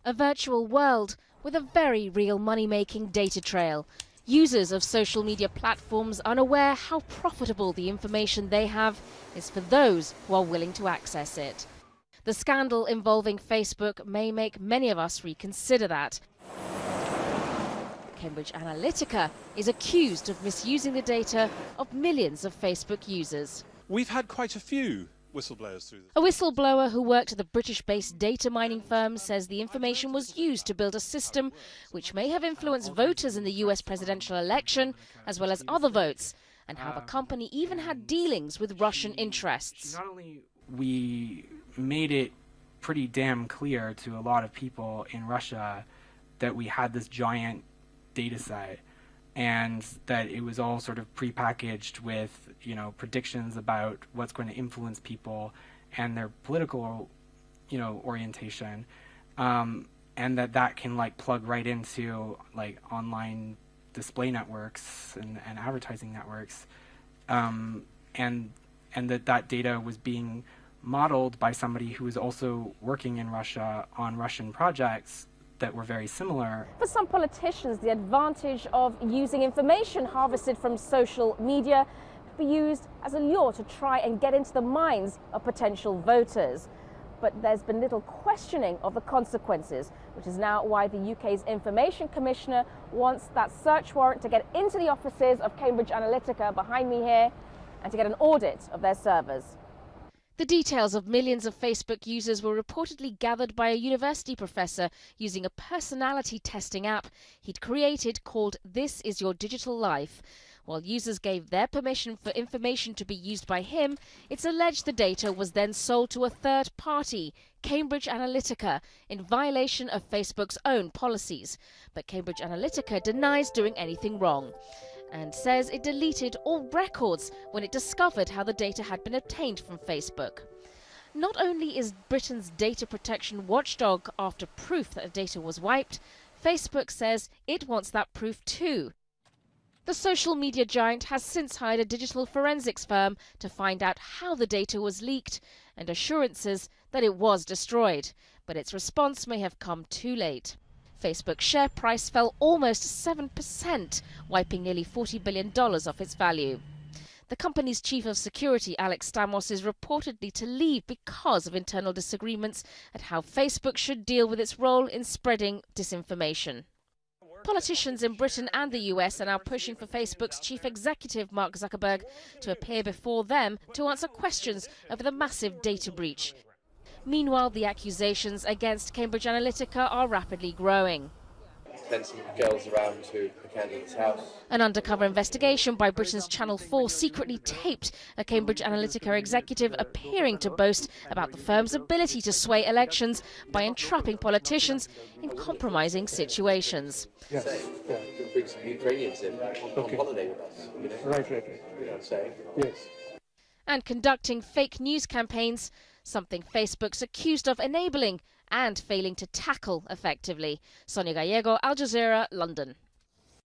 A virtual world with a very real money-making data trail. Users of social media platforms unaware how profitable the information they have is for those who are willing to access it. The scandal involving Facebook may make many of us reconsider that. Cambridge Analytica is accused of misusing the data of millions of Facebook users. We've had quite a few whistleblowers through this. A whistleblower who worked at the British-based data mining firm says the information was used to build a system which may have influenced voters in the US presidential election, as well as other votes, and how the company even had dealings with Russian interests. Not only we made it pretty damn clear to a lot of people in Russia that we had this giant data set and that it was all sort of prepackaged with, predictions about what's going to influence people and their political, orientation, and that can plug right into online display networks and advertising networks, and that data was being modeled by somebody who was also working in Russia on Russian projects that were very similar. For some politicians, the advantage of using information harvested from social media could be used as a lure to try and get into the minds of potential voters. But there's been little questioning of the consequences, which is now why the UK's Information Commissioner wants that search warrant to get into the offices of Cambridge Analytica behind me here and to get an audit of their servers. The details of millions of Facebook users were reportedly gathered by a university professor using a personality testing app he'd created called This Is Your Digital Life. While users gave their permission for information to be used by him, it's alleged the data was then sold to a third party, Cambridge Analytica, in violation of Facebook's own policies. But Cambridge Analytica denies doing anything wrong and says it deleted all records when it discovered how the data had been obtained from Facebook. Not only is Britain's data protection watchdog after proof that the data was wiped, Facebook says it wants that proof too. The social media giant has since hired a digital forensics firm to find out how the data was leaked and assurances that it was destroyed, but its response may have come too late. Facebook's share price fell almost 7%, wiping nearly $40 billion off its value. The company's chief of security, Alex Stamos, is reportedly to leave because of internal disagreements at how Facebook should deal with its role in spreading disinformation. Politicians in Britain and the US are now pushing for Facebook's chief executive, Mark Zuckerberg, to appear before them to answer questions over the massive data breach. Meanwhile, the accusations against Cambridge Analytica are rapidly growing. Sent some girls around to the candidate's house. An undercover investigation by Britain's Channel 4 secretly taped a Cambridge Analytica executive appearing to boast about the firm's ability to sway elections by entrapping politicians in compromising situations. Yes. Yeah. Bring some Ukrainians in on holiday with us. Right. You know what I'm saying? Yes. And conducting fake news campaigns, something Facebook's accused of enabling and failing to tackle effectively. Sonia Gallego, Al Jazeera, London.